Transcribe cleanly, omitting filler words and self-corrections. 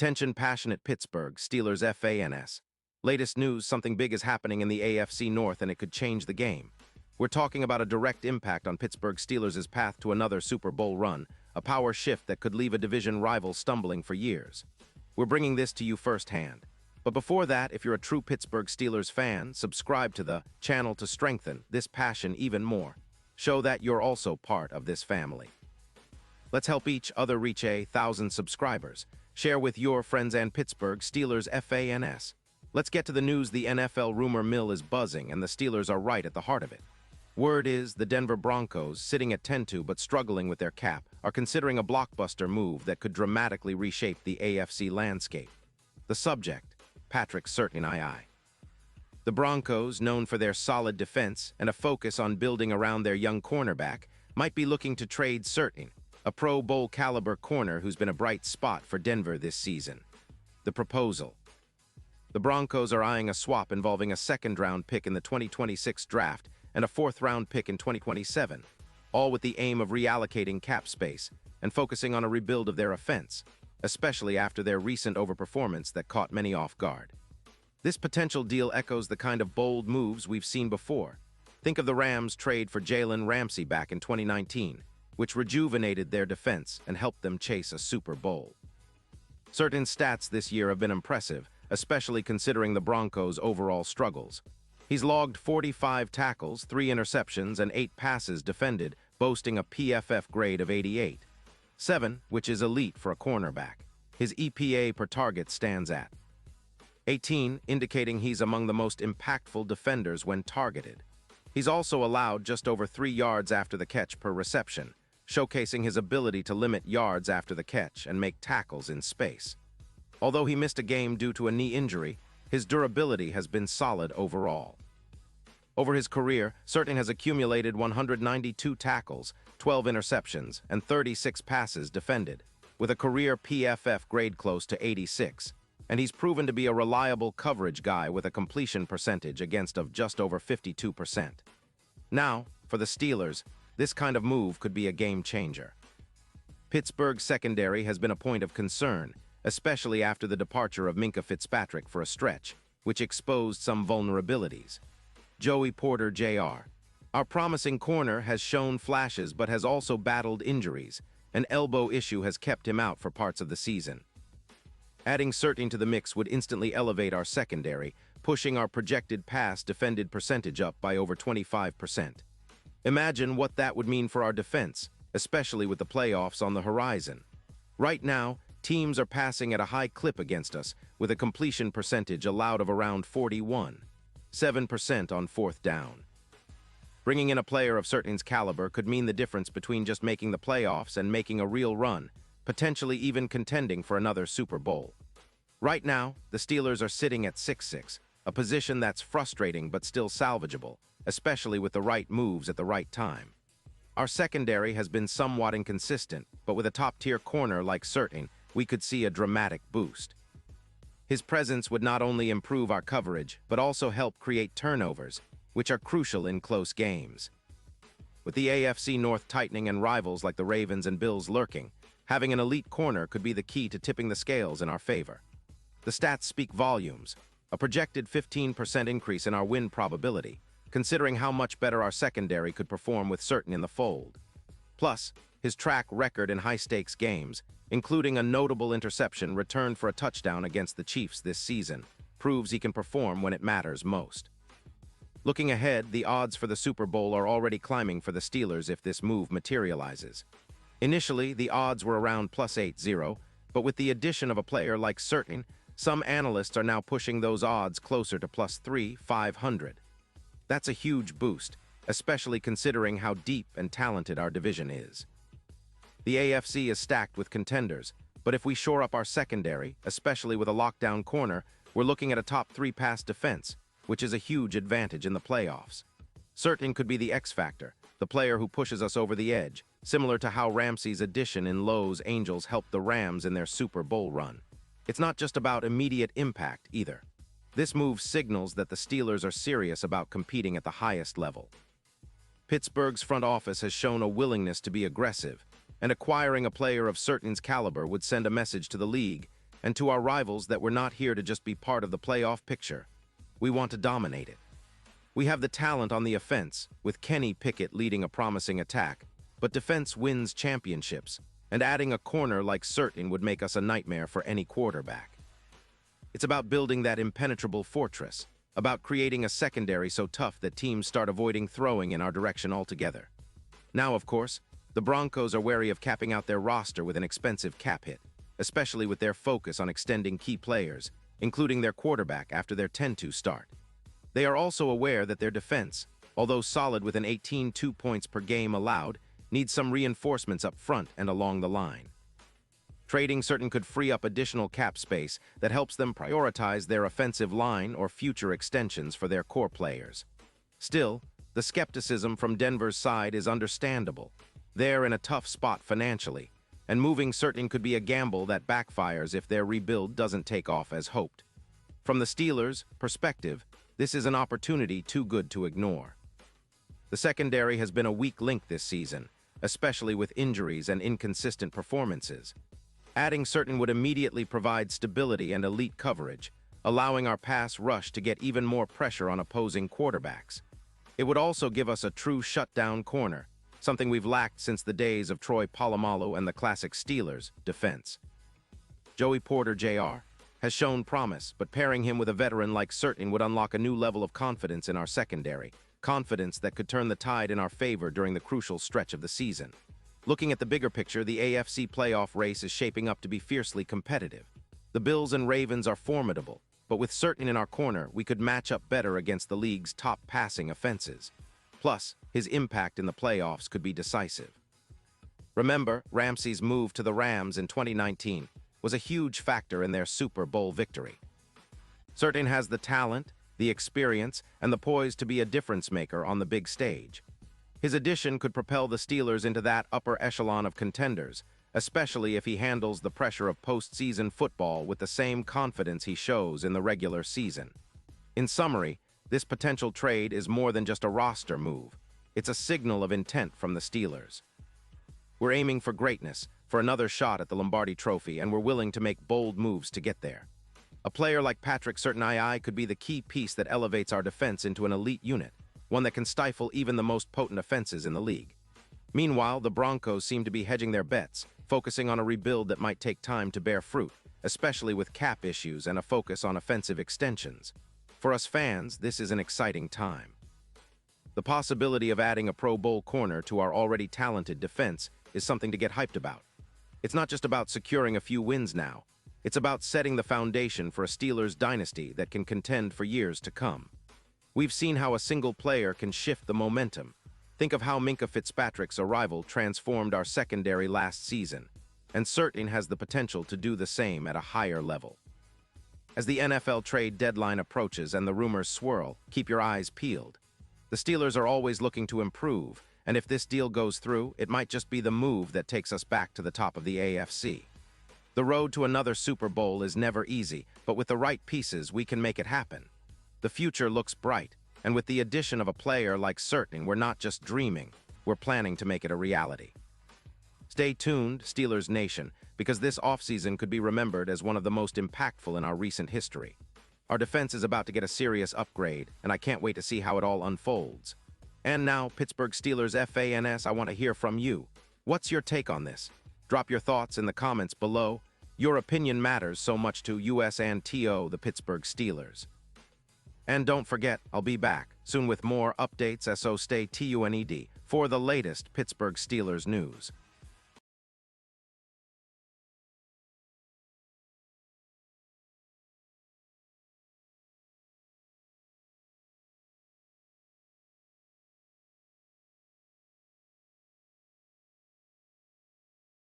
Attention passionate Pittsburgh Steelers fans. Latest news, something big is happening in the AFC North and it could change the game. We're talking about a direct impact on Pittsburgh Steelers' path to another Super Bowl run, a power shift that could leave a division rival stumbling for years. We're bringing this to you firsthand. But before that, if you're a true Pittsburgh Steelers fan, subscribe to the channel to strengthen this passion even more. Show that you're also part of this family. Let's help each other reach 1,000 subscribers. Share with your friends and Pittsburgh Steelers fans. Let's get to the news. The NFL rumor mill is buzzing, and the Steelers are right at the heart of it. Word is the Denver Broncos, sitting at 10-2 but struggling with their cap, are considering a blockbuster move that could dramatically reshape the AFC landscape. The subject, Patrick Surtain II. The Broncos, known for their solid defense and a focus on building around their young cornerback, might be looking to trade Surtain, a Pro Bowl caliber corner who's been a bright spot for Denver this season. The proposal. The Broncos are eyeing a swap involving a second-round pick in the 2026 draft and a fourth-round pick in 2027, all with the aim of reallocating cap space and focusing on a rebuild of their offense, especially after their recent overperformance that caught many off guard. This potential deal echoes the kind of bold moves we've seen before. Think of the Rams' trade for Jalen Ramsey back in 2019, which rejuvenated their defense and helped them chase a Super Bowl. Certain stats this year have been impressive, especially considering the Broncos' overall struggles. He's logged 45 tackles, 3 interceptions, and 8 passes defended, boasting a PFF grade of 88.7, which is elite for a cornerback. His EPA per target stands at 18, indicating he's among the most impactful defenders when targeted. He's also allowed just over 3 yards after the catch per reception, showcasing his ability to limit yards after the catch and make tackles in space. Although he missed a game due to a knee injury, his durability has been solid overall. Over his career, Surtain has accumulated 192 tackles, 12 interceptions, and 36 passes defended, with a career PFF grade close to 86, and he's proven to be a reliable coverage guy with a completion percentage against of just over 52%. Now, for the Steelers, this kind of move could be a game changer. Pittsburgh's secondary has been a point of concern, especially after the departure of Minkah Fitzpatrick for a stretch, which exposed some vulnerabilities. Joey Porter Jr., our promising corner, has shown flashes but has also battled injuries. An elbow issue has kept him out for parts of the season. Adding Surtain to the mix would instantly elevate our secondary, pushing our projected pass defended percentage up by over 25%. Imagine what that would mean for our defense, especially with the playoffs on the horizon. Right now, teams are passing at a high clip against us, with a completion percentage allowed of around 41.7% on fourth down. Bringing in a player of Surtain's caliber could mean the difference between just making the playoffs and making a real run, potentially even contending for another Super Bowl. Right now, the Steelers are sitting at 6-6, a position that's frustrating but still salvageable, especially with the right moves at the right time. Our secondary has been somewhat inconsistent, but with a top-tier corner like Surtain, we could see a dramatic boost. His presence would not only improve our coverage, but also help create turnovers, which are crucial in close games. With the AFC North tightening and rivals like the Ravens and Bills lurking, having an elite corner could be the key to tipping the scales in our favor. The stats speak volumes, a projected 15% increase in our win probability, considering how much better our secondary could perform with Surtain in the fold. Plus, his track record in high-stakes games, including a notable interception returned for a touchdown against the Chiefs this season, proves he can perform when it matters most. Looking ahead, the odds for the Super Bowl are already climbing for the Steelers if this move materializes. Initially, the odds were around +80, but with the addition of a player like Surtain, some analysts are now pushing those odds closer to +3,500. That's a huge boost, especially considering how deep and talented our division is. The AFC is stacked with contenders, but if we shore up our secondary, especially with a lockdown corner, we're looking at a top 3 pass defense, which is a huge advantage in the playoffs. Surtain could be the X factor, the player who pushes us over the edge, similar to how Ramsey's addition in Lowe's Angels helped the Rams in their Super Bowl run. It's not just about immediate impact, either. This move signals that the Steelers are serious about competing at the highest level. Pittsburgh's front office has shown a willingness to be aggressive, and acquiring a player of Surtain's caliber would send a message to the league: and to our rivals that we're not here to just be part of the playoff picture. We want to dominate it. We have the talent on the offense, with Kenny Pickett leading a promising attack, but defense wins championships, and adding a corner like Certain would make us a nightmare for any quarterback. It's about building that impenetrable fortress, about creating a secondary so tough that teams start avoiding throwing in our direction altogether. Now, of course, the Broncos are wary of capping out their roster with an expensive cap hit, especially with their focus on extending key players, including their quarterback after their 10-2 start. They are also aware that their defense, although solid with an 18 points per game allowed, needs some reinforcements up front and along the line. Trading Certain could free up additional cap space that helps them prioritize their offensive line or future extensions for their core players. Still, the skepticism from Denver's side is understandable. They're in a tough spot financially, and moving Certain could be a gamble that backfires if their rebuild doesn't take off as hoped. From the Steelers' perspective, this is an opportunity too good to ignore. The secondary has been a weak link this season, especially with injuries and inconsistent performances. Adding Certain would immediately provide stability and elite coverage, allowing our pass rush to get even more pressure on opposing quarterbacks. It would also give us a true shutdown corner, something we've lacked since the days of Troy Polamalu and the classic Steelers defense. Joey Porter Jr. has shown promise, but pairing him with a veteran like Certain would unlock a new level of confidence in our secondary, confidence that could turn the tide in our favor during the crucial stretch of the season. Looking at the bigger picture, the AFC playoff race is shaping up to be fiercely competitive. The Bills and Ravens are formidable, but with Certain in our corner, we could match up better against the league's top passing offenses. Plus, his impact in the playoffs could be decisive. Remember, Ramsey's move to the Rams in 2019 was a huge factor in their Super Bowl victory. Certain has the talent, the experience, and the poise to be a difference-maker on the big stage. His addition could propel the Steelers into that upper echelon of contenders, especially if he handles the pressure of postseason football with the same confidence he shows in the regular season. In summary, this potential trade is more than just a roster move. It's a signal of intent from the Steelers. We're aiming for greatness, for another shot at the Lombardi Trophy, and we're willing to make bold moves to get there. A player like Patrick Certain II could be the key piece that elevates our defense into an elite unit, one that can stifle even the most potent offenses in the league. Meanwhile, the Broncos seem to be hedging their bets, focusing on a rebuild that might take time to bear fruit, especially with cap issues and a focus on offensive extensions. For us fans, this is an exciting time. The possibility of adding a Pro Bowl corner to our already talented defense is something to get hyped about. It's not just about securing a few wins now. It's about setting the foundation for a Steelers dynasty that can contend for years to come. We've seen how a single player can shift the momentum. Think of how Minkah Fitzpatrick's arrival transformed our secondary last season, and Certain has the potential to do the same at a higher level. As the NFL trade deadline approaches and the rumors swirl, keep your eyes peeled. The Steelers are always looking to improve, and if this deal goes through, it might just be the move that takes us back to the top of the AFC. The road to another Super Bowl is never easy, but with the right pieces, we can make it happen. The future looks bright, and with the addition of a player like Certain, we're not just dreaming, we're planning to make it a reality. Stay tuned, Steelers Nation, because this offseason could be remembered as one of the most impactful in our recent history. Our defense is about to get a serious upgrade, and I can't wait to see how it all unfolds. And now, Pittsburgh Steelers fans, I want to hear from you. What's your take on this? Drop your thoughts in the comments below. Your opinion matters so much to us and the Pittsburgh Steelers. And don't forget, I'll be back soon with more updates, so stay tuned for the latest Pittsburgh Steelers news.